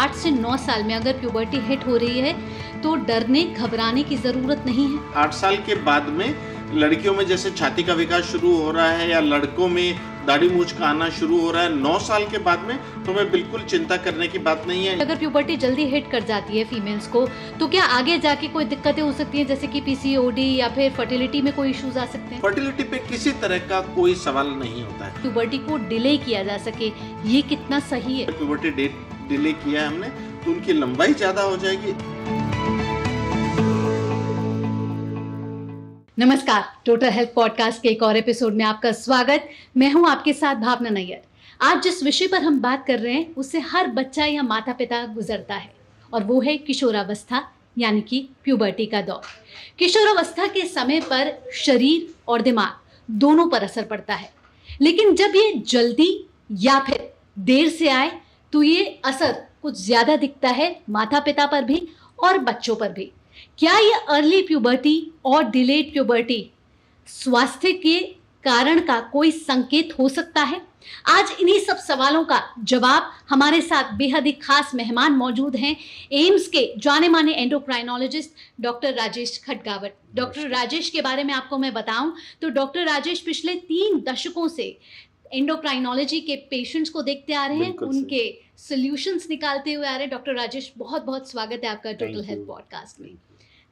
8 से 9 साल में अगर प्यूबर्टी हिट हो रही है तो डरने घबराने की ज़रूरत नहीं है। 8 साल के बाद में लड़कियों में जैसे छाती का विकास शुरू हो रहा है या लड़कों में दाढ़ी मूंछ का आना शुरू हो रहा है 9 साल के बाद में, तो हमें बिल्कुल चिंता करने की बात नहीं है। अगर प्यूबर्टी जल्दी हिट कर जाती है फीमेल्स को तो क्या आगे जाके कोई दिक्कतें हो सकती हैं, जैसे कि पीसीओडी या फिर फर्टिलिटी में कोई इश्यूज आ सकते हैं? फर्टिलिटी पे किसी तरह का कोई सवाल नहीं होता है। प्यूबर्टी को डिले किया जा सके, ये कितना सही है? प्यूबर्टी डेट डिले किया है हमने तो उनकी लंबाई ज्यादा हो जाएगी। नमस्कार, टोटल हेल्थ पॉडकास्ट के एक और एपिसोड में आपका स्वागत। मैं हूं आपके साथ भावना नैयर। आज जिस विषय पर हम बात कर रहे हैं उससे हर बच्चा या माता पिता गुजरता है और वो है किशोरावस्था यानी कि प्यूबर्टी का दौर। किशोरावस्था के समय पर शरीर और दिमाग दोनों पर असर पड़ता है, लेकिन जब ये जल्दी या फिर देर से आए तो ये असर कुछ ज़्यादा दिखता है माता पिता पर भी और बच्चों पर भी। क्या ये अर्ली प्यूबर्टी और डिलेड प्यूबर्टी स्वास्थ्य के कारण का कोई संकेत हो सकता है? आज इन्हीं सब सवालों का जवाब हमारे साथ बेहद ही खास मेहमान मौजूद हैं, एम्स के जाने माने endocrinologist doctor Rajesh Khadgawat. Doctor Rajesh के बारे में आपको मैं बताऊं तो डॉक्टर राजेश पिछले 3 दशकों से एंडोक्राइनोलॉजी के पेशेंट्स को देखते आ रहे हैं, उनके सॉल्यूशंस निकालते हुए आ रहे हैं। डॉक्टर राजेश, बहुत बहुत स्वागत है आपका टोटल हेल्थ पॉडकास्ट में।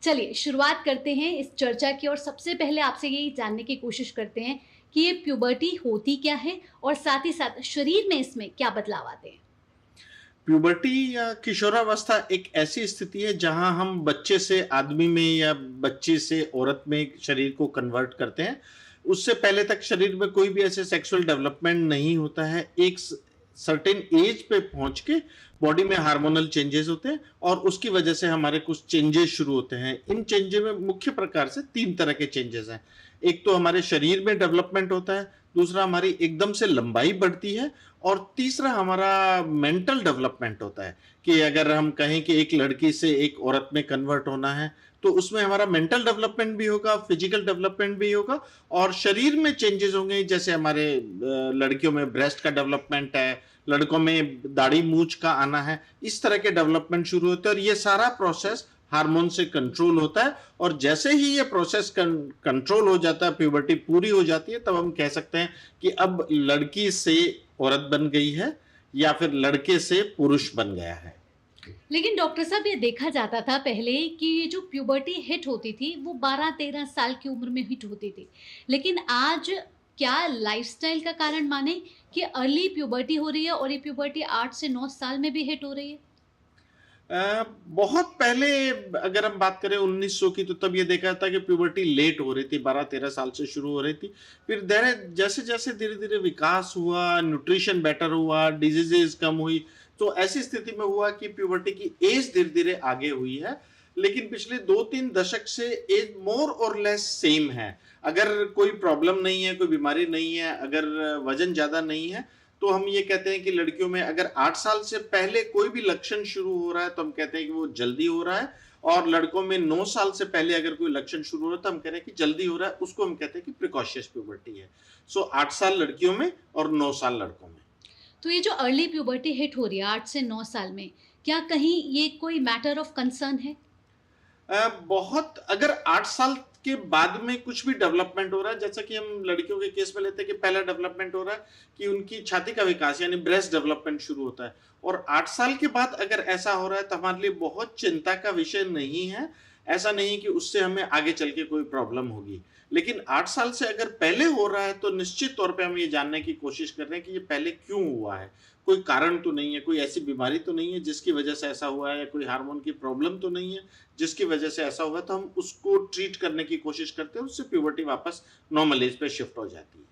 चलिए शुरुआत करते हैं इस चर्चा की और सबसे पहले आपसे यही जानने की कोशिश करते हैं कि ये प्यूबर्टी होती क्या है और साथ ही साथ शरीर में इसमें क्या बदलाव आते हैं। प्यूबर्टी या किशोरावस्था एक ऐसी स्थिति है जहां हम बच्चे से आदमी में या बच्चे से औरत में शरीर को कन्वर्ट करते हैं। उससे पहले तक शरीर में कोई भी ऐसे सेक्सुअल डेवलपमेंट नहीं होता है। एक सर्टेन एज पे पहुंच के बॉडी में हार्मोनल चेंजेस होते हैं और उसकी वजह से हमारे कुछ चेंजेस शुरू होते हैं। इन चेंजेस में मुख्य प्रकार से 3 तरह के चेंजेस हैं। एक तो हमारे शरीर में डेवलपमेंट होता है, दूसरा हमारी एकदम से लंबाई बढ़ती है और तीसरा हमारा मेंटल डेवलपमेंट होता है कि अगर हम कहें कि एक लड़की से एक औरत में कन्वर्ट होना है तो उसमें हमारा मेंटल डेवलपमेंट भी होगा, फिजिकल डेवलपमेंट भी होगा और शरीर में चेंजेस होंगे। जैसे हमारे लड़कियों में ब्रेस्ट का डेवलपमेंट है, लड़कों में दाढ़ी मूंछ का आना है, इस तरह के डेवलपमेंट शुरू होते हैं और ये सारा प्रोसेस हार्मोन से कंट्रोल होता है। और जैसे ही ये प्रोसेस कंट्रोल हो जाता है, प्यूबर्टी पूरी हो जाती है, तब हम कह सकते हैं कि अब लड़की से औरत बन गई है या फिर लड़के से पुरुष बन गया है। लेकिन डॉक्टर साहब, ये देखा जाता था पहले कि ये जो प्यूबर्टी हिट होती थी वो 12-13 साल की उम्र में हिट होती थी, लेकिन आज क्या लाइफस्टाइल का कारण माने कि अर्ली प्यूबर्टी हो रही है और ये प्यूबर्टी 8 से 9 साल में भी हिट हो रही है? बहुत पहले अगर हम बात करें 1900 की, तो तब ये देखा था कि प्यूबर्टी लेट हो रही थी, 12-13 साल से शुरू हो रही थी। फिर जैसे जैसे धीरे धीरे विकास हुआ, न्यूट्रिशन बेटर हुआ, डिजीजेज कम हुई, तो ऐसी स्थिति में हुआ कि प्यूबर्टी की एज धीरे धीरे आगे हुई है। लेकिन पिछले 2-3 दशक से एज मोर और लेस सेम है। अगर कोई प्रॉब्लम नहीं है, कोई बीमारी नहीं है, अगर वजन ज्यादा नहीं है, तो हम ये कहते हैं कि लड़कियों में अगर 8 साल से पहले कोई भी लक्षण शुरू हो रहा है तो हम कहते हैं कि वो जल्दी हो रहा है, और लड़कों में 9 साल से पहले अगर कोई लक्षण शुरू हो रहा है तो हम कह रहे हैं कि जल्दी हो रहा है, उसको हम कहते हैं कि प्रिकॉशियस प्यूबर्टी है। सो 8 साल लड़कियों में और 9 साल लड़कों में। तो ये जो अर्ली प्यूबर्टी हिट हो रही है 8 से 9 साल में, क्या कहीं ये कोई मैटर ऑफ कंसर्न है? बहुत, अगर 8 साल के बाद में कुछ भी डेवलपमेंट हो रहा है, जैसा कि हम लड़कियों के केस में लेते हैं कि पहला डेवलपमेंट हो रहा है कि उनकी छाती का विकास यानी ब्रेस्ट डेवलपमेंट शुरू होता है, और 8 साल के बाद अगर ऐसा हो रहा है तो हमारे लिए बहुत चिंता का विषय नहीं है। ऐसा नहीं कि उससे हमें आगे चल के कोई प्रॉब्लम होगी। लेकिन 8 साल से अगर पहले हो रहा है तो निश्चित तौर पे हम ये जानने की कोशिश कर रहे हैं कि ये पहले क्यों हुआ है। कोई कारण तो नहीं है, कोई ऐसी बीमारी तो नहीं है जिसकी वजह से ऐसा हुआ है, कोई हार्मोन की प्रॉब्लम तो नहीं है जिसकी वजह से ऐसा हुआ है, तो हम उसको ट्रीट करने की कोशिश करते हैं। उससे प्यूबर्टी वापस नॉर्मल एज पे शिफ्ट हो जाती है।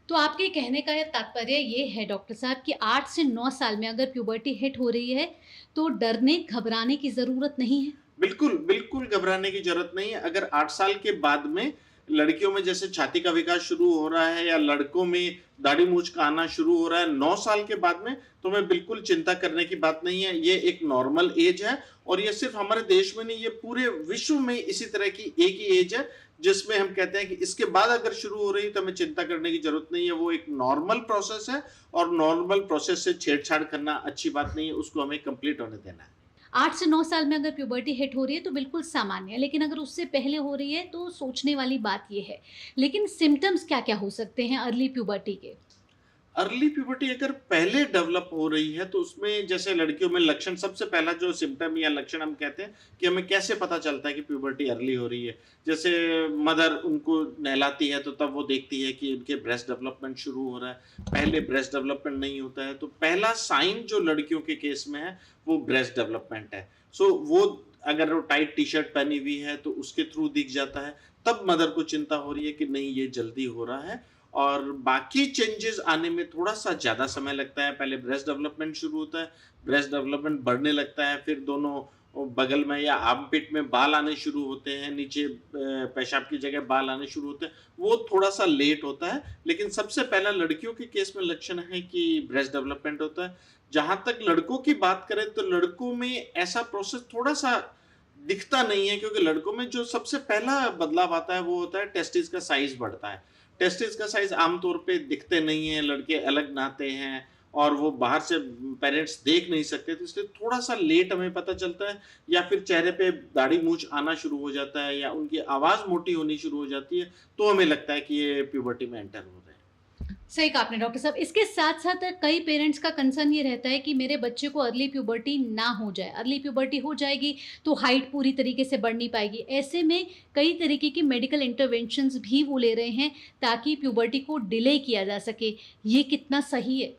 तो आपके कहने का तात्पर्य ये है डॉक्टर साहब कि 8 से 9 साल में अगर प्यूबर्टी हिट हो रही है तो डरने घबराने की जरूरत नहीं है? बिल्कुल बिल्कुल घबराने की जरूरत नहीं है। अगर 8 साल के बाद में लड़कियों में जैसे छाती का विकास शुरू हो रहा है या लड़कों में दाढ़ी मूंछ का आना शुरू हो रहा है 9 साल के बाद में, तो हमें बिल्कुल चिंता करने की बात नहीं है। ये एक नॉर्मल एज है और ये सिर्फ हमारे देश में नहीं, ये पूरे विश्व में इसी तरह की एक ही एज है जिसमें हम कहते हैं कि इसके बाद अगर शुरू हो रही है तो हमें चिंता करने की जरूरत नहीं है। वो एक नॉर्मल प्रोसेस है और नॉर्मल प्रोसेस से छेड़छाड़ करना अच्छी बात नहीं है, उसको हमें कंप्लीट होने देना है। 8 से 9 साल में अगर प्यूबर्टी हिट हो रही है तो बिल्कुल सामान्य है, लेकिन अगर उससे पहले हो रही है तो सोचने वाली बात ये है। लेकिन सिम्टम्स क्या-क्या हो सकते हैं अर्ली प्यूबर्टी के? अर्ली प्यूबर्टी अगर पहले डेवलप हो रही है तो उसमें जैसे लड़कियों में लक्षण, सबसे पहला जो सिम्टम या लक्षण हम कहते हैं कि हमें कैसे पता चलता है कि प्यूबर्टी अर्ली हो रही है। जैसे मदर उनको नहलाती है तो तब वो देखती है कि उनके ब्रेस्ट डेवलपमेंट शुरू हो रहा है, पहले ब्रेस्ट डेवलपमेंट नहीं होता है, तो पहला साइन जो लड़कियों के केस में है वो ब्रेस्ट डेवलपमेंट है। सो वो अगर वो टाइट टी शर्ट पहनी हुई है तो उसके थ्रू दिख जाता है, तब मदर को चिंता हो रही है कि नहीं ये जल्दी हो रहा है। और बाकी चेंजेस आने में थोड़ा सा ज़्यादा समय लगता है। पहले ब्रेस्ट डेवलपमेंट शुरू होता है, ब्रेस्ट डेवलपमेंट बढ़ने लगता है, फिर दोनों बगल में या आर्मपिट में बाल आने शुरू होते हैं, नीचे पेशाब की जगह बाल आने शुरू होते हैं, वो थोड़ा सा लेट होता है। लेकिन सबसे पहला लड़कियों के केस में लक्षण है कि ब्रेस्ट डेवलपमेंट होता है। जहाँ तक लड़कों की बात करें तो लड़कों में ऐसा प्रोसेस थोड़ा सा दिखता नहीं है, क्योंकि लड़कों में जो सबसे पहला बदलाव आता है वो होता है टेस्टिस का साइज बढ़ता है। टेस्टिस का साइज आमतौर पे दिखते नहीं है, लड़के अलग नहाते हैं और वो बाहर से पेरेंट्स देख नहीं सकते, तो इसलिए थोड़ा सा लेट हमें पता चलता है। या फिर चेहरे पे दाढ़ी मूंछ आना शुरू हो जाता है या उनकी आवाज़ मोटी होनी शुरू हो जाती है, तो हमें लगता है कि ये प्यूबर्टी में एंटर हो रहे हैं। सही कहा आपने डॉक्टर साहब। इसके साथ-साथ कई पेरेंट्स का कंसर्न ये रहता है कि मेरे बच्चे को अर्ली प्यूबर्टी ना हो जाए। अर्ली प्यूबर्टी हो जाएगी तो हाइट पूरी तरीके से बढ़ नहीं पाएगी। ऐसे में कई तरीके की मेडिकल इंटरवेंशंस भी वो ले रहे हैं ताकि प्यूबर्टी को डिले किया जा सके। ये कितना सही है?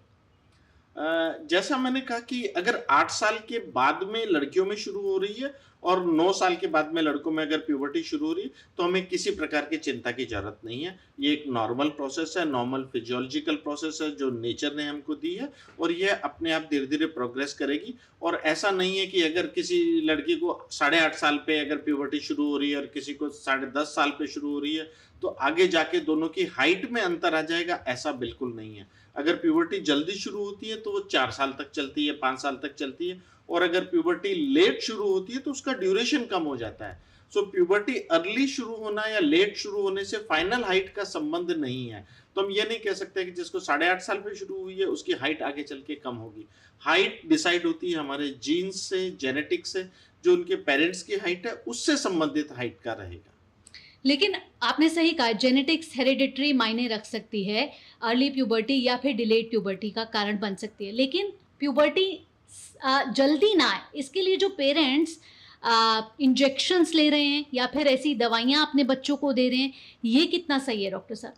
जैसा मैंने कहा कि अगर 8 साल के बाद में लड़कियों में शुरू हो रही है और 9 साल के बाद में लड़कों में अगर प्यूबर्टी शुरू हो रही है, तो हमें किसी प्रकार की चिंता की जरूरत नहीं है। ये एक नॉर्मल प्रोसेस है, नॉर्मल फिजियोलॉजिकल प्रोसेस है जो नेचर ने हमको दी है और ये अपने आप धीरे धीरे प्रोग्रेस करेगी। और ऐसा नहीं है कि अगर किसी लड़की को 8.5 साल पे अगर प्यूबर्टी शुरू हो रही है और किसी को 10.5 साल पे शुरू हो रही है तो आगे जाके दोनों की हाइट में अंतर आ जाएगा, ऐसा बिल्कुल नहीं है। अगर प्यूबर्टी जल्दी शुरू होती है तो वो 4 साल तक चलती है, 5 साल तक चलती है, और अगर प्यूबर्टी लेट शुरू होती है तो उसका ड्यूरेशन कम हो जाता है। सो प्यूबर्टी अर्ली शुरू होना या लेट शुरू होने से फाइनल हाइट का संबंध नहीं है। तो हम ये नहीं कह सकते कि जिसको 8.5 साल पे शुरू हुई है उसकी हाइट आगे चल के कम होगी। हाइट डिसाइड होती है हमारे जीन्स से, जेनेटिक्स से, जो उनके पेरेंट्स की हाइट है उससे संबंधित हाइट का रहेगा। लेकिन आपने सही कहा, जेनेटिक्स हेरिडिटरी मायने रख सकती है, अर्ली प्यूबर्टी या फिर डिलेड प्यूबर्टी का कारण बन सकती है। लेकिन प्यूबर्टी जल्दी ना आए इसके लिए जो पेरेंट्स इंजेक्शंस ले रहे हैं या फिर ऐसी दवाइयाँ अपने बच्चों को दे रहे हैं, ये कितना सही है डॉक्टर साहब?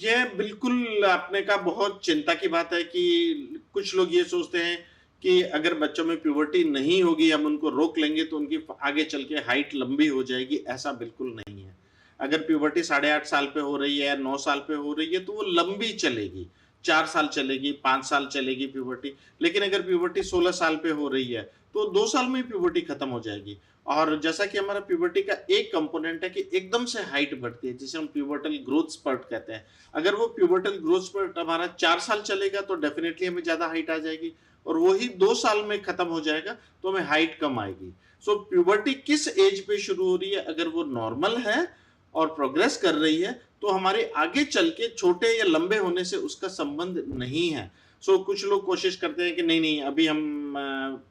यह बिल्कुल आपने कहा बहुत चिंता की बात है कि कुछ लोग ये सोचते हैं कि अगर बच्चों में प्यूबर्टी नहीं होगी, हम उनको रोक लेंगे तो उनकी आगे चल के हाइट लंबी हो जाएगी। ऐसा बिल्कुल नहीं है। अगर प्यूबर्टी 8.5 साल पे हो रही है या 9 साल पे हो रही है तो वो लंबी चलेगी, 4 साल चलेगी, 5 साल चलेगी प्यूबर्टी। लेकिन अगर प्यूबर्टी 16 साल पे हो रही है तो 2 साल में ही प्यूबर्टी खत्म हो जाएगी। और जैसा कि हमारा प्यूबर्टी का एक कंपोनेंट है कि एकदम से हाइट बढ़ती है, जिसे हम प्यूबर्टल ग्रोथ स्पर्ट कहते हैं। अगर वो प्यूबर्टल ग्रोथ स्पर्ट हमारा 4 साल चलेगा तो डेफिनेटली हमें ज्यादा हाइट आ जाएगी, और वही 2 साल में खत्म हो जाएगा तो हमें हाइट कम आएगी। सो प्यूबर्टी किस एज पे शुरू हो रही है, अगर वो नॉर्मल है और प्रोग्रेस कर रही है तो हमारे आगे चल के छोटे या लंबे होने से उसका संबंध नहीं है। सो कुछ लोग कोशिश करते हैं कि नहीं अभी हम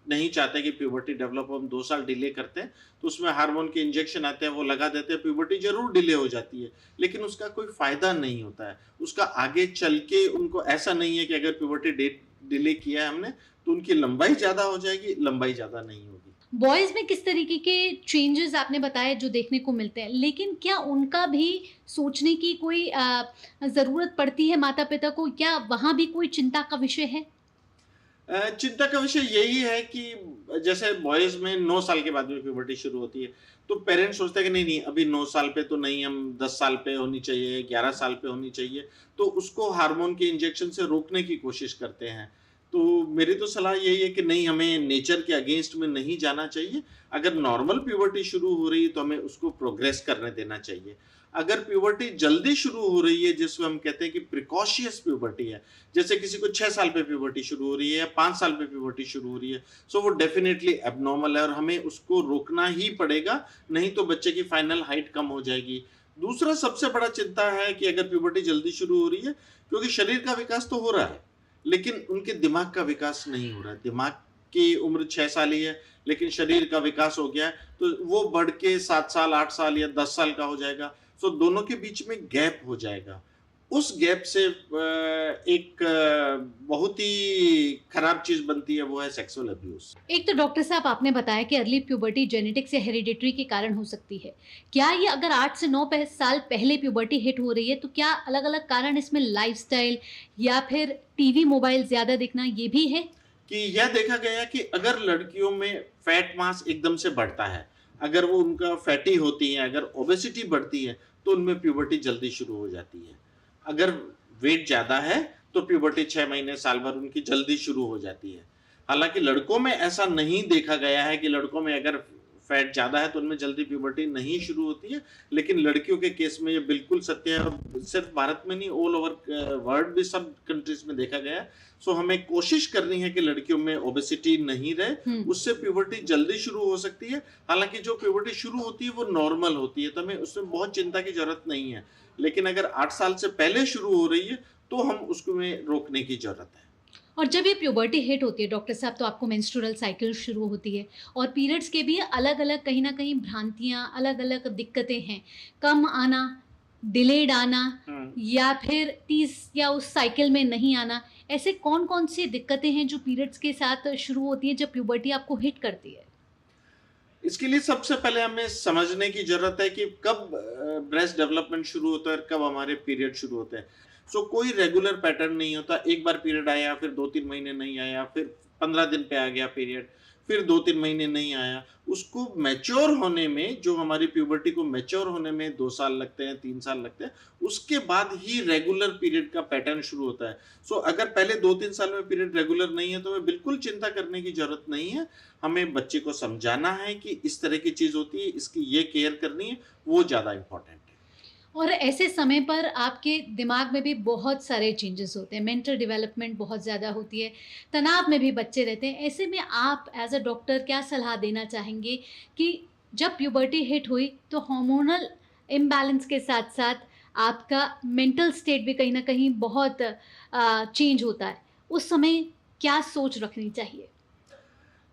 नहीं चाहते कि प्यूबर्टी डेवलप हो, हम 2 साल डिले करते हैं, तो उसमें हार्मोन के इंजेक्शन आते हैं, वो लगा देते हैं, प्यूबर्टी जरूर डिले हो जाती है, लेकिन उसका कोई फायदा नहीं होता है। उसका आगे चल के उनको ऐसा नहीं है कि अगर प्यूबर्टी डिले किया है हमने तो उनकी लंबाई ज्यादा हो जाएगी, लंबाई ज्यादा नहीं होगी। बॉयज में किस तरीके के चेंजेस आपने बताए जो देखने को मिलते हैं, लेकिन क्या उनका भी सोचने की कोई ज़रूरत पड़ती है माता पिता को? क्या वहाँ भी कोई चिंता का विषय है? चिंता का विषय यही है कि जैसे बॉयज में 9 साल के बाद में प्यूबर्टी शुरू होती है तो पेरेंट्स सोचते हैं कि नहीं अभी 9 साल पे तो नहीं, हम 10 साल पे होनी चाहिए, 11 साल पे होनी चाहिए, तो उसको हार्मोन के इंजेक्शन से रोकने की कोशिश करते हैं। तो मेरी तो सलाह यही है कि नहीं, हमें नेचर के अगेंस्ट में नहीं जाना चाहिए। अगर नॉर्मल प्यूबर्टी शुरू हो रही है तो हमें उसको प्रोग्रेस करने देना चाहिए। अगर प्यूबर्टी जल्दी शुरू हो रही है, जिसको हम कहते हैं कि प्रिकॉशियस प्यूबर्टी है, जैसे किसी को 6 साल पे प्यूबर्टी शुरू हो रही है या 5 साल पे प्यूबर्टी शुरू हो रही है, सो वो डेफिनेटली एबनॉर्मल है और हमें उसको रोकना ही पड़ेगा, नहीं तो बच्चे की फाइनल हाइट कम हो जाएगी। दूसरा सबसे बड़ा चिंता है कि अगर प्यूबर्टी जल्दी शुरू हो रही है, क्योंकि शरीर का विकास तो हो रहा है, लेकिन उनके दिमाग का विकास नहीं हो रहा है। दिमाग की उम्र 6 साल ही है, लेकिन शरीर का विकास हो गया है, तो वो बढ़ के 7 साल, 8 साल या 10 साल का हो जाएगा। सो दोनों के बीच में गैप हो जाएगा। उस गैप से एक बहुत ही खराब चीज बनती है, वो है सेक्सुअल अब्यूज। एक तो डॉक्टर साहब आपने बताया कि अर्ली प्यूबर्टी जेनेटिक्स या हेरिडिटरी के कारण हो सकती है। क्या ये अगर 8 से 9 साल पहले प्यूबर्टी हिट हो रही है तो क्या अलग-अलग कारण इसमें लाइफस्टाइल या फिर टीवी मोबाइल ज्यादा देखना ये भी है? कि यह देखा गया है कि अगर लड़कियों में फैट मास एकदम से बढ़ता है, अगर वो उनका फैटी होती है, अगर ओबेसिटी बढ़ती है, तो उनमें प्यूबर्टी जल्दी शुरू हो जाती है। अगर वेट ज्यादा है तो प्यूबर्टी 6 महीने साल भर उनकी जल्दी शुरू हो जाती है। हालांकि लड़कों में ऐसा नहीं देखा गया है कि लड़कों में अगर फैट ज्यादा है तो उनमें जल्दी प्यूबर्टी नहीं शुरू होती है, लेकिन लड़कियों के केस में ये बिल्कुल सत्य है और सिर्फ भारत में नहीं, ऑल ओवर वर्ल्ड भी सब कंट्रीज में देखा गया है। सो हमें कोशिश करनी है कि लड़कियों में ओबेसिटी नहीं रहे, उससे प्यूबर्टी जल्दी शुरू हो सकती है। हालांकि जो प्यूबर्टी शुरू होती है वो नॉर्मल होती है, तो हमें उसमें बहुत चिंता की जरूरत नहीं है। लेकिन अगर 8 साल से पहले शुरू हो रही है तो हम उसको में रोकने की जरूरत है। और जब ये प्यूबर्टी हिट होती है डॉक्टर साहब तो आपको मेंस्ट्रुअल साइकिल शुरू होती है और पीरियड्स के भी अलग-अलग कहीं ना कहीं भ्रांतियाँ, अलग-अलग दिक्कतें हैं। कम आना, डिलेड आना या फिर 30 या उस साइकिल में नहीं आना, ऐसे कौन-कौन सी दिक्कतें हैं जो पीरियड्स के साथ शुरू होती है जब प्यूबर्टी आपको हिट करती है? इसके लिए सबसे पहले हमें समझने की जरूरत है कि कब ब्रेस्ट डेवलपमेंट शुरू होता है और कब हमारे पीरियड शुरू होते हैं। सो कोई रेगुलर पैटर्न नहीं होता। एक बार पीरियड आया, फिर 2-3 महीने नहीं आया, फिर 15 दिन पे आ गया पीरियड, फिर 2-3 महीने नहीं आया। उसको मैच्योर होने में, जो हमारी प्यूबर्टी को मैच्योर होने में 2 साल लगते हैं, 3 साल लगते हैं, उसके बाद ही रेगुलर पीरियड का पैटर्न शुरू होता है। सो अगर पहले 2-3 साल में पीरियड रेगुलर नहीं है तो हमें बिल्कुल चिंता करने की जरूरत नहीं है। हमें बच्चे को समझाना है कि इस तरह की चीज होती है, इसकी ये केयर करनी है, वो ज्यादा इंपॉर्टेंट है। और ऐसे समय पर आपके दिमाग में भी बहुत सारे चेंजेस होते हैं, मेंटल डेवलपमेंट बहुत ज़्यादा होती है, तनाव में भी बच्चे रहते हैं। ऐसे में आप एज अ डॉक्टर क्या सलाह देना चाहेंगे कि जब प्यूबर्टी हिट हुई तो हार्मोनल इम्बैलेंस के साथ साथ आपका मेंटल स्टेट भी कहीं ना कहीं बहुत चेंज होता है, उस समय क्या सोच रखनी चाहिए?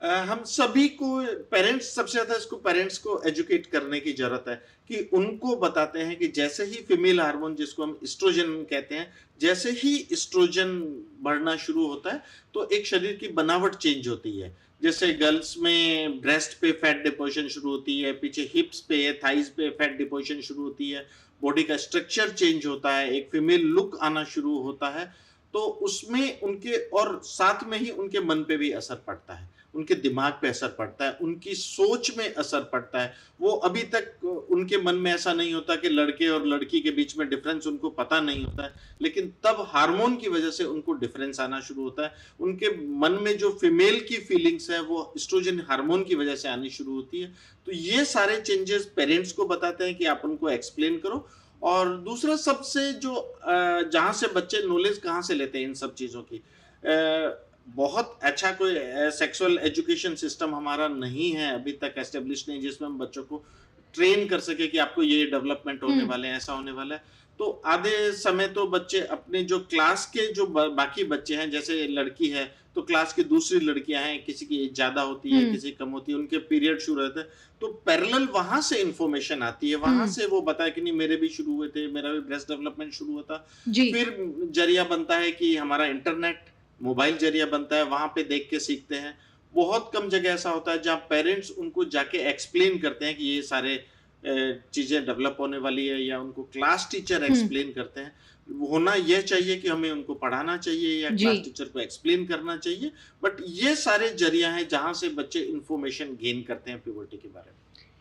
हम सभी को, पेरेंट्स सबसे ज्यादा, इसको पेरेंट्स को एजुकेट करने की जरूरत है कि उनको बताते हैं कि जैसे ही फीमेल हार्मोन, जिसको हम एस्ट्रोजन कहते हैं, जैसे ही एस्ट्रोजन बढ़ना शुरू होता है तो एक शरीर की बनावट चेंज होती है। जैसे गर्ल्स में ब्रेस्ट पे फैट डिपोजिशन शुरू होती है, पीछे हिप्स पे, थाइज पे फैट डिपोजिशन शुरू होती है, बॉडी का स्ट्रक्चर चेंज होता है, एक फीमेल लुक आना शुरू होता है। तो उसमें उनके, और साथ में ही उनके मन पे भी असर पड़ता है, उनके दिमाग पे असर पड़ता है, उनकी सोच में असर पड़ता है। वो अभी तक उनके मन में ऐसा नहीं होता कि लड़के और लड़की के बीच में डिफरेंस उनको पता नहीं होता है, लेकिन तब हार्मोन की वजह से उनको डिफरेंस आना शुरू होता है। उनके मन में जो फीमेल की फीलिंग्स है वो एस्ट्रोजन हार्मोन की वजह से आनी शुरू होती है। तो ये सारे चेंजेस पेरेंट्स को बताते हैं कि आप उनको एक्सप्लेन करो। और दूसरा सबसे जो जहां से बच्चे नॉलेज कहाँ से लेते हैं इन सब चीजों की, बहुत अच्छा कोई सेक्सुअल एजुकेशन सिस्टम हमारा नहीं है अभी तक एस्टेब्लिश नहीं, जिसमें हम बच्चों को ट्रेन कर सके कि आपको ये डेवलपमेंट होने वाले हैं, ऐसा होने वाला है। तो आधे समय तो बच्चे अपने जो क्लास के जो बाकी बच्चे हैं, जैसे लड़की है तो क्लास की दूसरी लड़कियां हैं, किसी की एज ज्यादा होती है, किसी कम होती है, उनके पीरियड शुरू रहते हैं, तो पैरेलल वहां से इंफॉर्मेशन आती है, वहां से वो बताए कि नहीं मेरे भी शुरू हुए थे, मेरा भी ब्रेस्ट डेवलपमेंट शुरू हुआ था। फिर जरिया बनता है कि हमारा इंटरनेट, मोबाइल जरिया बनता है, वहां पे देख के सीखते हैं। बहुत कम जगह ऐसा होता है जहाँ पेरेंट्स उनको जाके एक्सप्लेन करते हैं कि ये सारे चीजें डेवलप होने वाली है, या उनको क्लास टीचर एक्सप्लेन करते हैं। होना यह चाहिए कि हमें उनको पढ़ाना चाहिए या क्लास टीचर को एक्सप्लेन करना चाहिए, बट ये सारे जरिया हैं जहां से बच्चे इंफॉर्मेशन गेन करते हैं प्यूबर्टी के बारे में।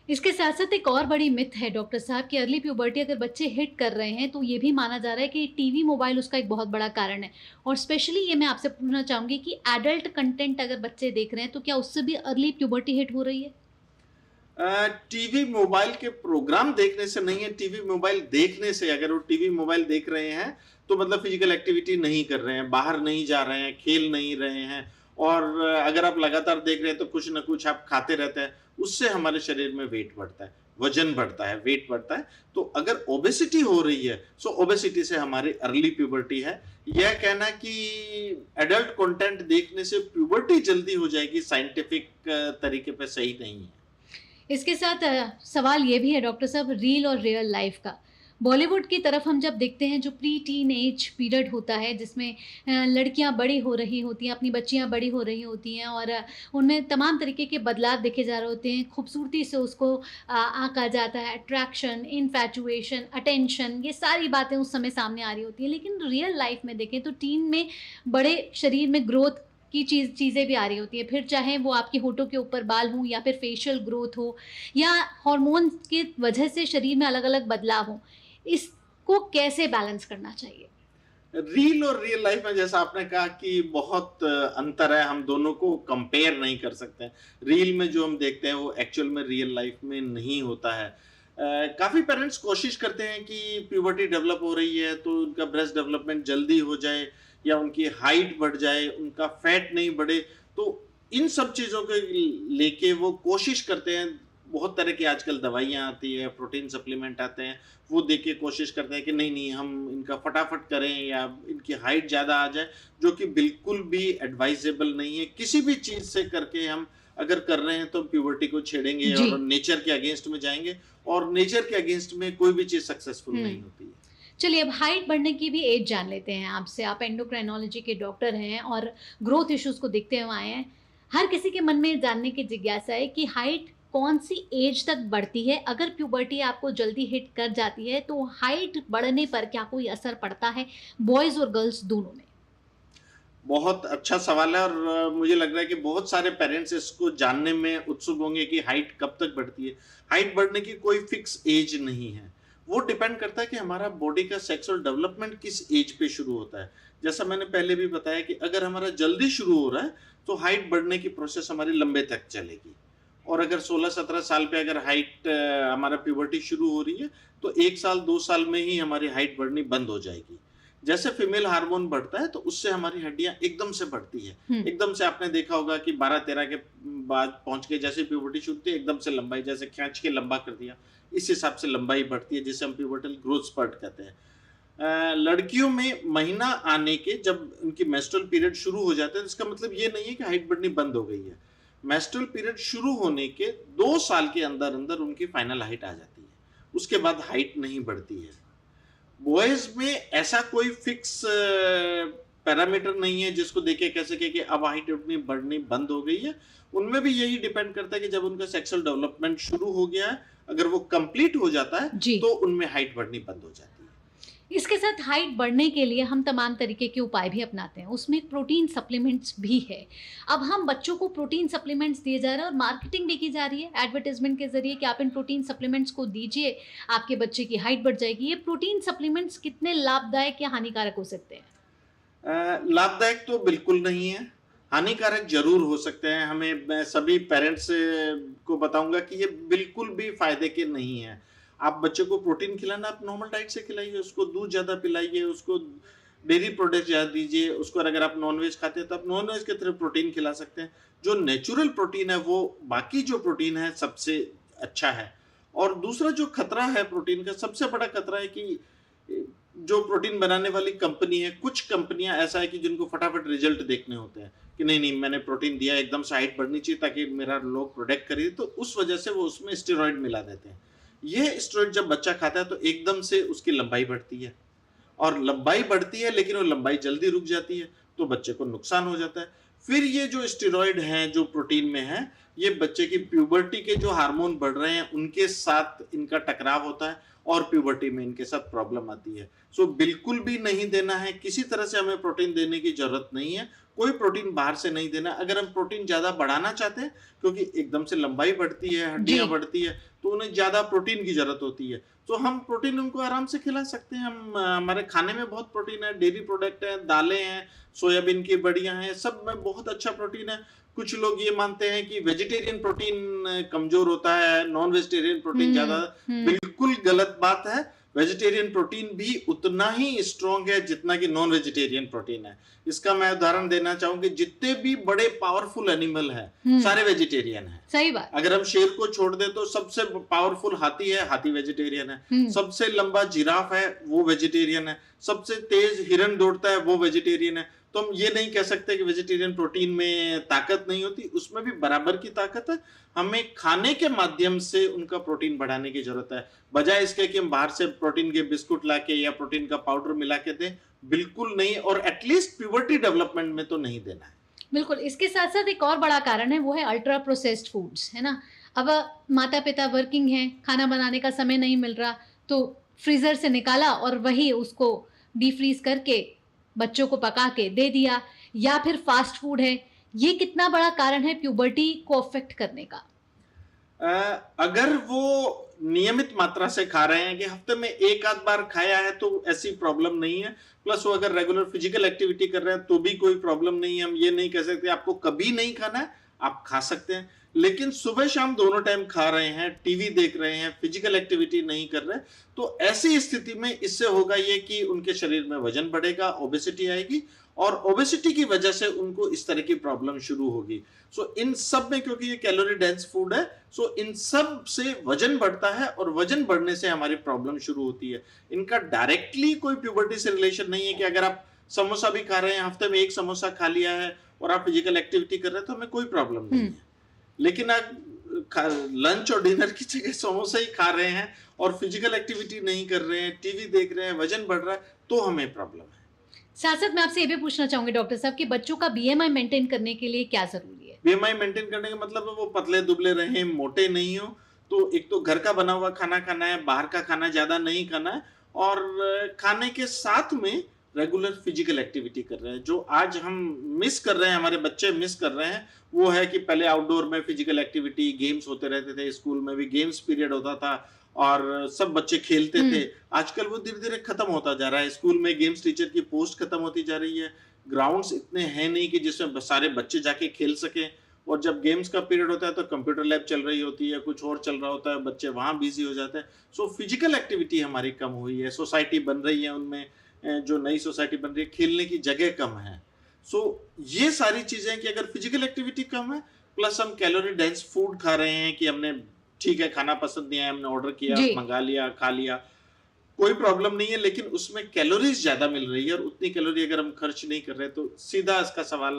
इसके साथ-साथ एक और बड़ी मिथ है डॉक्टर साहब कि अर्ली प्यूबर्टी अगर बच्चे हिट कर रहे हैं, तो ये भी माना जा रहा है कि टीवी, मोबाइल उसका एक बहुत बड़ा कारण है। और स्पेशली ये मैं आपसे पूछना चाहूँगी कि एडल्ट कंटेंट अगर बच्चे देख रहे हैं, तो क्या उससे भी अर्ली प्यूबर्टी हिट हो रही है? टीवी मोबाइल के प्रोग्राम देखने से नहीं है, टीवी मोबाइल देखने से, अगर वो टीवी मोबाइल देख रहे हैं तो मतलब फिजिकल एक्टिविटी नहीं कर रहे हैं, बाहर नहीं जा रहे हैं, खेल नहीं रहे हैं, और अगर आप लगातार देख रहे हैं तो कुछ ना कुछ आप खाते रहते हैं, उससे हमारे शरीर में वेट बढ़ता है, वजन बढ़ता है, वेट बढ़ता है। तो अगर ओबेसिटी हो रही है, सो ओबेसिटी से हमारी अर्ली प्यूबर्टी है। यह कहना कि एडल्ट कंटेंट देखने से प्यूबर्टी जल्दी हो जाएगी, साइंटिफिक तरीके पे सही नहीं है। इसके साथ सवाल ये भी है डॉक्टर साहब, रील और रियल लाइफ का। बॉलीवुड की तरफ हम जब देखते हैं, जो प्री टीन एज पीरियड होता है जिसमें लड़कियां बड़ी हो रही होती हैं, अपनी बच्चियां बड़ी हो रही होती हैं, और उनमें तमाम तरीके के बदलाव देखे जा रहे होते हैं, खूबसूरती से उसको आंका जाता है, अट्रैक्शन, इन्फैचुएशन, अटेंशन, ये सारी बातें उस समय सामने आ रही होती हैं। लेकिन रियल लाइफ में देखें तो टीन में बड़े शरीर में ग्रोथ की चीज़ें भी आ रही होती हैं, फिर चाहे वो आपके होठों के ऊपर बाल हों, या फिर फेशियल ग्रोथ हो, या हार्मोन की वजह से शरीर में अलग अलग बदलाव हों। इसको कैसे बैलेंस करना चाहिए? रील और रियल लाइफ में जैसा आपने कहा कि बहुत अंतर है, हम दोनों को कंपेयर नहीं कर सकते। रील में जो हम देखते हैं वो एक्चुअल में रियल लाइफ में नहीं होता है। काफी पेरेंट्स कोशिश करते हैं कि प्यूबर्टी डेवलप हो रही है तो उनका ब्रेस्ट डेवलपमेंट जल्दी हो जाए, या उनकी हाइट बढ़ जाए, उनका फैट नहीं बढ़े। तो इन सब चीजों के लेके वो कोशिश करते हैं। बहुत तरह की आजकल दवाइयाँ आती है, प्रोटीन सप्लीमेंट आते हैं, वो दे के कोशिश करते हैं कि नहीं नहीं हम इनका फटाफट करें या इनकी हाइट ज़्यादा आ जाए, जो कि बिल्कुल भी एडवाइजेबल नहीं है। किसी भी चीज़ से करके हम अगर कर रहे हैं तो प्यूबर्टी को छेड़ेंगे जी। और नेचर के अगेंस्ट में जाएंगे, और नेचर के अगेंस्ट में कोई भी चीज़ सक्सेसफुल नहीं होती है। चलिए, अब हाइट बढ़ने की भी एज जान लेते हैं आपसे। आप एंडोक्राइनोलॉजी के डॉक्टर हैं और ग्रोथ इश्यूज को देखते हुए आए हैं। हर किसी के मन में जानने की जिज्ञासा है कि हाइट कौन सी एज तक बढ़ती है? अगर प्यूबर्टी आपको जल्दी हिट कर जाती है तो हाइट बढ़ने पर क्या कोई असर पड़ता है बॉयज और गर्ल्स दोनों में? बहुत अच्छा सवाल है, और मुझे लग रहा है कि बहुत सारे पेरेंट्स इसको जानने में उत्सुक होंगे कि हाइट कब तक बढ़ती है। हाइट बढ़ने की कोई फिक्स एज नहीं है, वो डिपेंड करता है कि हमारा बॉडी का सेक्सुअल डेवलपमेंट किस एज पे शुरू होता है। जैसा मैंने पहले भी बताया कि अगर हमारा जल्दी शुरू हो रहा है तो हाइट बढ़ने की प्रोसेस हमारी लंबे तक चलेगी, और अगर 16-17 साल पे अगर हाइट हमारा प्यूबर्टी शुरू हो रही है तो 1 साल 2 साल में ही हमारी हाइट बढ़नी बंद हो जाएगी। जैसे फीमेल हार्मोन बढ़ता है तो उससे हमारी हड्डियां एकदम से बढ़ती है। एकदम से आपने देखा होगा कि 12-13 के बाद पहुंच के जैसे प्यूबर्टी शुरू होती है, एकदम से लंबाई जैसे खींच के लंबा कर दिया, इस हिसाब से लंबाई बढ़ती है, जिसे हम प्यूबर्टल ग्रोथ स्पर्ट कहते हैं। लड़कियों में महीना आने के जब उनकी मेंस्ट्रुअल पीरियड शुरू हो जाता है तो इसका मतलब ये नहीं है कि हाइट बढ़नी बंद हो गई है। मेंस्ट्रुअल पीरियड शुरू होने के 2 साल के अंदर अंदर उनकी फाइनल हाइट आ जाती है, उसके बाद हाइट नहीं बढ़ती है। बॉयज में ऐसा कोई फिक्स पैरामीटर नहीं है जिसको देखे कह सके कि अब हाइट अपनी बढ़नी बंद हो गई है। उनमें भी यही डिपेंड करता है कि जब उनका सेक्सुअल डेवलपमेंट शुरू हो गया है, अगर वो कंप्लीट हो जाता है तो उनमें हाइट बढ़नी बंद हो जाती है। इसके साथ हाइट बढ़ने के लिए हम तमाम तरीके के उपाय भी अपनाते हैं, उसमें प्रोटीन सप्लीमेंट्स भी है। अब हम बच्चों को प्रोटीन सप्लीमेंट्स दिए जा रहे हैं और मार्केटिंग भी की जा रही है एडवर्टाइजमेंट के जरिए कि आप इन प्रोटीन सप्लीमेंट्स को दीजिए, आपके बच्चे की हाइट बढ़ जाएगी। ये प्रोटीन सप्लीमेंट्स कितने लाभदायक या हानिकारक हो सकते हैं? लाभदायक तो बिल्कुल नहीं है, हानिकारक जरूर हो सकते हैं। मैं सभी पेरेंट्स को बताऊंगा कि ये बिल्कुल भी फायदे के नहीं है। आप बच्चे को प्रोटीन खिलाना, आप नॉर्मल डाइट से खिलाइए, उसको दूध ज़्यादा पिलाइए, उसको डेयरी प्रोडक्ट ज़्यादा दीजिए, उसको अगर आप नॉनवेज खाते हैं तो आप नॉनवेज के तरह प्रोटीन खिला सकते हैं। जो नेचुरल प्रोटीन है वो बाकी जो प्रोटीन है सबसे अच्छा है। और दूसरा जो खतरा है प्रोटीन का, सबसे बड़ा खतरा है कि जो प्रोटीन बनाने वाली कंपनी है, कुछ कंपनियां ऐसा है कि जिनको फटाफट रिजल्ट देखने होते हैं कि नहीं नहीं मैंने प्रोटीन दिया, एकदम से हाइट बढ़नी चाहिए ताकि मेरा लोग प्रोडक्ट खरीदे, तो उस वजह से वो उसमें स्टेरॉइड मिला देते हैं। ये स्टेरॉइड जब बच्चा खाता है तो एकदम से उसकी लंबाई बढ़ती है, और लंबाई बढ़ती है लेकिन वो लंबाई जल्दी रुक जाती है, तो बच्चे को नुकसान हो जाता है। फिर ये जो स्टेरॉइड हैं जो प्रोटीन में है, ये बच्चे की प्यूबर्टी के जो हार्मोन बढ़ रहे हैं उनके साथ इनका टकराव होता है और प्यूबर्टी में इनके साथ प्रॉब्लम आती है। सो बिल्कुल भी नहीं देना है, किसी तरह से हमें प्रोटीन देने की जरूरत नहीं है, कोई प्रोटीन बाहर से नहीं देना। अगर हम प्रोटीन ज्यादा बढ़ाना चाहते हैं, क्योंकि एकदम से लंबाई बढ़ती है, हड्डियां जी। बढ़ती है, तो उन्हें ज्यादा प्रोटीन की जरूरत होती है, तो हम प्रोटीन उनको आराम से खिला सकते हैं। हम हमारे खाने में बहुत प्रोटीन है, डेयरी प्रोडक्ट है, दालें हैं, सोयाबीन की बड़ियां हैं, सब में बहुत अच्छा प्रोटीन है। कुछ लोग ये मानते हैं कि वेजिटेरियन प्रोटीन कमजोर होता है, नॉन वेजिटेरियन प्रोटीन ज्यादा। हम्म। बिल्कुल गलत बात है। वेजिटेरियन प्रोटीन भी उतना ही स्ट्रॉन्ग है जितना कि नॉन वेजिटेरियन प्रोटीन है। इसका मैं उदाहरण देना चाहूंगी, जितने भी बड़े पावरफुल एनिमल हैं सारे वेजिटेरियन हैं। सही बात। अगर हम शेर को छोड़ दे तो सबसे पावरफुल हाथी है, हाथी वेजिटेरियन है। सबसे लंबा जिराफ है, वो वेजिटेरियन है। सबसे तेज हिरन दौड़ता है, वो वेजिटेरियन है। तो हम ये नहीं कह सकते कि वेजिटेरियन प्रोटीन में ताकत नहीं होती, उसमें भी बराबर की ताकत है। हमें खाने के माध्यम से उनका प्रोटीन बढ़ाने की जरूरत है, बजाय इसके कि हम बाहर से प्रोटीन के बिस्कुट लाके या प्रोटीन का पाउडर मिला के दें। बिल्कुल नहीं, और एटलीस्ट प्यूबर्टी डेवलपमेंट में तो नहीं देना है। बिल्कुल। इसके साथ साथ एक और बड़ा कारण है, वो है अल्ट्रा प्रोसेस्ड फूड्स, है ना। अब माता पिता वर्किंग हैं, खाना बनाने का समय नहीं मिल रहा, तो फ्रीजर से निकाला और वही उसको डीप फ्रीज करके बच्चों को पका के दे दिया, या फिर फास्ट फूड है। ये कितना बड़ा कारण है प्यूबर्टी को अफेक्ट करने का? अगर वो नियमित मात्रा से खा रहे हैं कि हफ्ते में एक आध बार खाया है तो ऐसी प्रॉब्लम नहीं है। प्लस वो अगर रेगुलर फिजिकल एक्टिविटी कर रहे हैं तो भी कोई प्रॉब्लम नहीं है। हम ये नहीं कह सकते आपको कभी नहीं खाना है, आप खा सकते हैं, लेकिन सुबह शाम दोनों टाइम खा रहे हैं, टीवी देख रहे हैं, फिजिकल एक्टिविटी नहीं कर रहे, तो ऐसी स्थिति में इससे होगा ये कि उनके शरीर में वजन बढ़ेगा, ओबेसिटी आएगी, और ओबेसिटी की वजह से उनको इस तरह की प्रॉब्लम शुरू होगी। सो इन सब में, क्योंकि ये कैलोरी डेंस फूड है, सो इन सब से वजन बढ़ता है, और वजन बढ़ने से हमारी प्रॉब्लम शुरू होती है। इनका डायरेक्टली कोई प्यूबर्टी से रिलेशन नहीं है कि अगर आप समोसा भी खा रहे हैं, हफ्ते में एक समोसा खा लिया है और आप फिजिकल एक्टिविटी कर रहे हैं तो हमें कोई प्रॉब्लम नहीं है। लेकिन आप लंच और डिनर की जगह समोसा ही खा रहे हैं और फिजिकल एक्टिविटी नहीं कर रहे हैं, टीवी देख रहे हैं, वजन बढ़ रहा है, तो हमें प्रॉब्लम है। साथ साथ मैं आपसे ये भी पूछना चाहूंगी डॉक्टर साहब कि बच्चों का बीएमआई मेंटेन करने के लिए क्या जरूरी है? बीएमआई मेंटेन करने का मतलब है वो पतले दुबले रहे, मोटे नहीं हो। तो एक तो घर का बना हुआ खाना खाना है, बाहर का खाना ज्यादा नहीं खाना है, और खाने के साथ में रेगुलर फिजिकल एक्टिविटी कर रहे हैं। जो आज हम मिस कर रहे हैं, हमारे बच्चे मिस कर रहे हैं, वो है कि पहले आउटडोर में फिजिकल एक्टिविटी, गेम्स होते रहते थे, स्कूल में भी गेम्स पीरियड होता था और सब बच्चे खेलते थे। आजकल वो धीरे धीरे खत्म होता जा रहा है। स्कूल में गेम्स टीचर की पोस्ट खत्म होती जा रही है, ग्राउंड्स इतने हैं नहीं कि जिसमें सारे बच्चे जाके खेल सके, और जब गेम्स का पीरियड होता है तो कंप्यूटर लैब चल रही होती है, कुछ और चल रहा होता है, बच्चे वहां बिजी हो जाते हैं। सो फिजिकल एक्टिविटी हमारी कम हुई है। सोसाइटी बन रही है, उनमें जो नई सोसाइटी बन रही है, खेलने की जगह कम है। सो ये सारी चीजें कि अगर फिजिकल एक्टिविटी कम है, प्लस हम कैलोरी डेंस फूड खा रहे हैं कि हमने ठीक है खाना पसंद नहीं है, हमने ऑर्डर किया, मंगा लिया, खा लिया, कोई प्रॉब्लम नहीं है, लेकिन उसमें कैलोरीज ज्यादा मिल रही है, और उतनी कैलोरी अगर हम खर्च नहीं कर रहे तो सीधा इसका सवाल,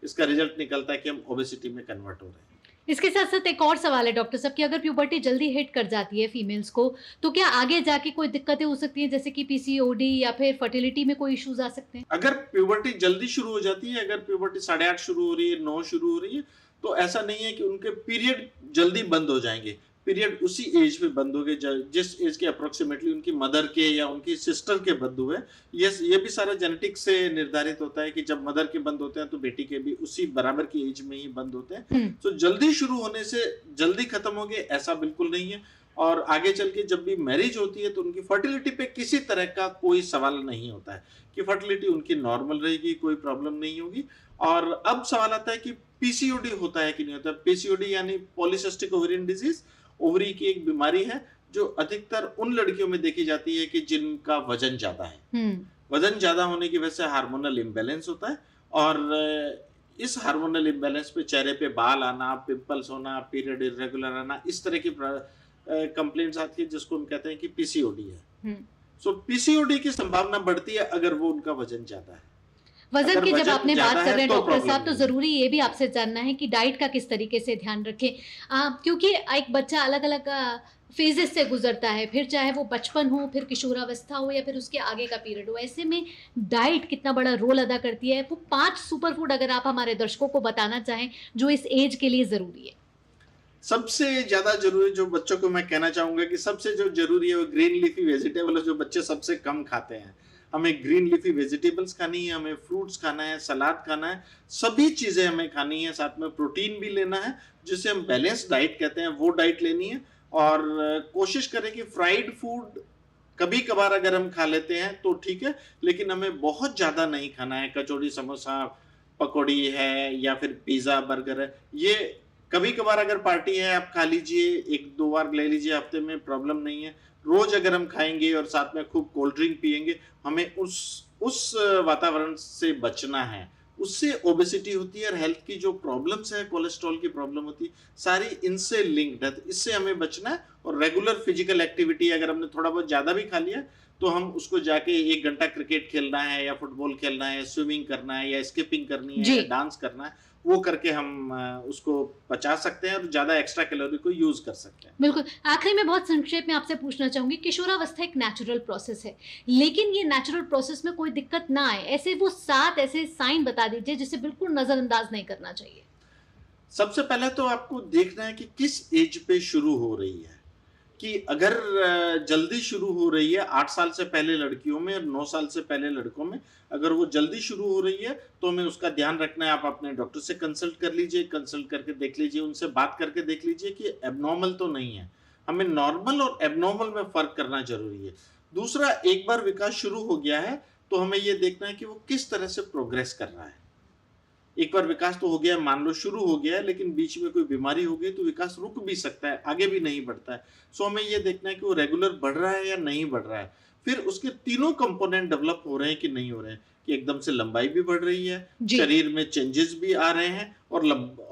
इसका रिजल्ट निकलता है कि हम ओबेसिटी में कन्वर्ट हो रहे हैं। इसके साथ साथ एक और सवाल है डॉक्टर साहब कि अगर प्यूबर्टी जल्दी हिट कर जाती है फीमेल्स को, तो क्या आगे जाके कोई दिक्कतें हो सकती हैं, जैसे कि पीसीओडी या फिर फर्टिलिटी में कोई इश्यूज आ सकते हैं? अगर प्यूबर्टी जल्दी शुरू हो जाती है, अगर प्यूबर्टी 8:30 शुरू हो रही है, 9 शुरू हो रही है, तो ऐसा नहीं है कि उनके पीरियड जल्दी बंद हो जाएंगे। पीरियड उसी एज पे बंद हो गए जिस एज के अप्रोक्सीमेटली उनकी मदर के या उनकी सिस्टर के बंद हुए। ये भी सारा जेनेटिक्स से निर्धारित होता है कि जब मदर के बंद होते हैं तो बेटी के भी उसी बराबर की एज में ही बंद होते हैं। तो जल्दी शुरू होने से जल्दी खत्म हो गए ऐसा बिल्कुल नहीं है। और आगे चल के जब भी मैरिज होती है तो उनकी फर्टिलिटी पे किसी तरह का कोई सवाल नहीं होता है कि फर्टिलिटी उनकी नॉर्मल रहेगी, कोई प्रॉब्लम नहीं होगी। और अब सवाल आता है कि पीसीओडी होता है कि नहीं होता। पीसीओडी यानी पॉलीसिस्टिक ओवेरियन डिजीज, ओवरी की एक बीमारी है जो अधिकतर उन लड़कियों में देखी जाती है कि जिनका वजन ज्यादा है। वजन ज्यादा होने की वजह से हार्मोनल इम्बैलेंस होता है, और इस हार्मोनल इम्बैलेंस पे चेहरे पे बाल आना, पिंपल्स होना, पीरियड इरेगुलर आना, इस तरह की कंप्लेंट्स आती है जिसको हम कहते हैं कि पीसीओडी है। सो पीसीओडी की संभावना बढ़ती है अगर वो उनका वजन ज्यादा है। वजन की जब आपने बात कर रहे हैं डॉक्टर साहब, तो नहीं। जरूरी ये भी आपसे जानना है कि डाइट का किस तरीके से ध्यान रखें, क्योंकि एक बच्चा अलग अलग फेजेस से गुजरता है, फिर चाहे वो बचपन हो, फिर किशोरावस्था हो, या फिर उसके आगे का पीरियड हो। ऐसे में डाइट कितना बड़ा रोल अदा करती है। वो 5 सुपर फूड अगर आप हमारे दर्शकों को बताना चाहें जो इस एज के लिए जरूरी है। सबसे ज्यादा जरूरी जो बच्चों को मैं कहना चाहूंगा कि सबसे जो जरूरी है वो ग्रीन लीफी वेजिटेबल है, जो बच्चे सबसे कम खाते हैं। हमें ग्रीन लीफी वेजिटेबल्स खानी है, हमें फ्रूट्स खाना है, सलाद खाना है, सभी चीजें हमें खानी है। साथ में प्रोटीन भी लेना है, जिसे हम बैलेंस डाइट कहते हैं, वो डाइट लेनी है। और कोशिश करें कि फ्राइड फूड कभी कभार अगर हम खा लेते हैं तो ठीक है, लेकिन हमें बहुत ज्यादा नहीं खाना है। कचौड़ी, समोसा, पकौड़ी है या फिर पिज्जा, बर्गर है, ये कभी कभार अगर पार्टी है आप खा लीजिए, एक दो बार ले लीजिए हफ्ते में, प्रॉब्लम नहीं है। रोज अगर हम खाएंगे और साथ में खूब कोल्ड ड्रिंक पियेंगे, हमें उस वातावरण से बचना है। उससे ओबेसिटी होती है और हेल्थ की जो प्रॉब्लम्स है, कोलेस्ट्रॉल की प्रॉब्लम होती है, सारी इनसे लिंक्ड है। तो इससे हमें बचना है। और रेगुलर फिजिकल एक्टिविटी, अगर हमने थोड़ा बहुत ज्यादा भी खा लिया तो हम उसको जाके 1 घंटा क्रिकेट खेलना है या फुटबॉल खेलना है, स्विमिंग करना है या स्किपिंग करनी है या डांस करना है, वो करके हम उसको बचा सकते हैं और ज्यादा एक्स्ट्रा कैलोरी को यूज कर सकते हैं। बिल्कुल। आखिरी में बहुत संक्षेप में आपसे पूछना चाहूंगी, किशोरावस्था एक नेचुरल प्रोसेस है, लेकिन ये नेचुरल प्रोसेस में कोई दिक्कत ना आए, ऐसे वो 7 ऐसे साइन बता दीजिए जिसे बिल्कुल नजरअंदाज नहीं करना चाहिए। सबसे पहले तो आपको देखना है कि किस एज पे शुरू हो रही है। कि अगर जल्दी शुरू हो रही है 8 साल से पहले लड़कियों में और 9 साल से पहले लड़कों में, अगर वो जल्दी शुरू हो रही है तो हमें उसका ध्यान रखना है। आप अपने डॉक्टर से कंसल्ट कर लीजिए, कंसल्ट करके देख लीजिए, उनसे बात करके देख लीजिए कि एबनॉर्मल तो नहीं है। हमें नॉर्मल और एबनॉर्मल में फर्क करना जरूरी है। दूसरा, एक बार विकास शुरू हो गया है तो हमें ये देखना है कि वो किस तरह से प्रोग्रेस कर रहा है। एक बार विकास तो हो गया, मान लो शुरू हो गया है, लेकिन बीच में कोई बीमारी हो गई तो विकास रुक भी सकता है, आगे भी नहीं बढ़ता है। सो हमें ये देखना है कि वो रेगुलर बढ़ रहा है या नहीं बढ़ रहा है। फिर उसके तीनों कंपोनेंट डेवलप हो रहे हैं कि नहीं हो रहे हैं, कि एकदम से लंबाई भी बढ़ रही है, शरीर में चेंजेस भी आ रहे हैं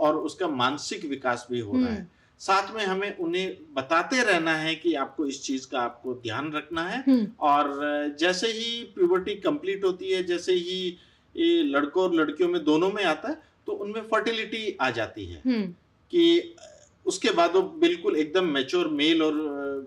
और उसका मानसिक विकास भी हो रहा है। साथ में हमें उन्हें बताते रहना है कि आपको इस चीज का आपको ध्यान रखना है। और जैसे ही प्यूबर्टी कंप्लीट होती है, जैसे ही ये लड़कों और लड़कियों में दोनों में आता है, तो उनमें फर्टिलिटी आ जाती है कि उसके बाद वो बिल्कुल एकदम मैच्योर मेल और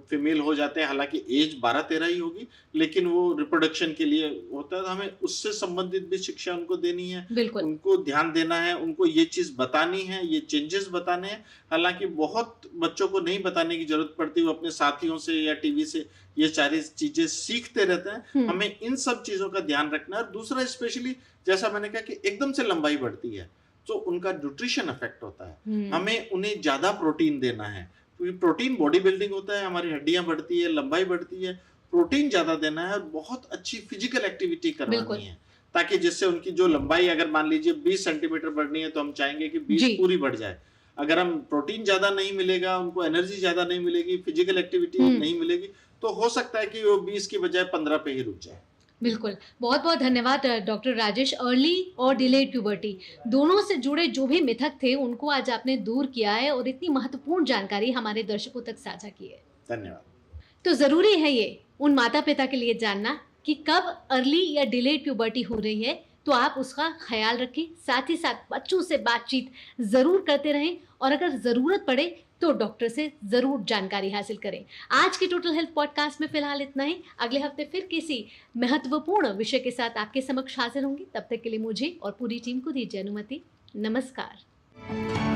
फीमेल हो जाते हैं। हालांकि एज 12-13 ही होगी, लेकिन वो रिप्रोडक्शन के लिए होता है। तो हमें उससे संबंधित भी शिक्षा उनको देनी है, उनको ध्यान देना है, उनको ये चीज बतानी है, ये चेंजेस बताने हैं। हालांकि बहुत बच्चों को नहीं बताने की जरूरत पड़ती, वो अपने साथियों से या टीवी से ये सारी चीजें सीखते रहते हैं। हमें इन सब चीजों का ध्यान रखना है। और दूसरा, स्पेशली जैसा मैंने कहा कि एकदम से लंबाई बढ़ती है तो उनका न्यूट्रिशन इफेक्ट होता है। हमें उन्हें ज्यादा प्रोटीन देना है, क्योंकि प्रोटीन बॉडी बिल्डिंग होता है, हमारी हड्डियां बढ़ती है, लंबाई बढ़ती है। प्रोटीन ज्यादा देना है और बहुत अच्छी फिजिकल एक्टिविटी करवानी है, ताकि जिससे उनकी जो लंबाई, अगर मान लीजिए 20 सेंटीमीटर बढ़नी है तो हम चाहेंगे कि 20 पूरी बढ़ जाए। अगर हम प्रोटीन ज्यादा नहीं मिलेगा, उनको एनर्जी ज्यादा नहीं मिलेगी, फिजिकल एक्टिविटी नहीं मिलेगी, तो हो सकता है कि वो 20 की बजाय 15 पे ही रुक जाए। बिल्कुल। बहुत बहुत धन्यवाद डॉक्टर राजेश। अर्ली और डिलेड प्यूबर्टी दोनों से जुड़े जो भी मिथक थे उनको आज आपने दूर किया है और इतनी महत्वपूर्ण जानकारी हमारे दर्शकों तक साझा की है। धन्यवाद। तो जरूरी है ये उन माता पिता के लिए जानना कि कब अर्ली या डिलेड प्यूबर्टी हो रही है, तो आप उसका ख्याल रखें। साथ ही साथ बच्चों से बातचीत जरूर करते रहें और अगर जरूरत पड़े तो डॉक्टर से जरूर जानकारी हासिल करें। आज के टोटल हेल्थ पॉडकास्ट में फिलहाल इतना ही। अगले हफ्ते फिर किसी महत्वपूर्ण विषय के साथ आपके समक्ष हाजिर होंगी। तब तक के लिए मुझे और पूरी टीम को दीजिए अनुमति। नमस्कार।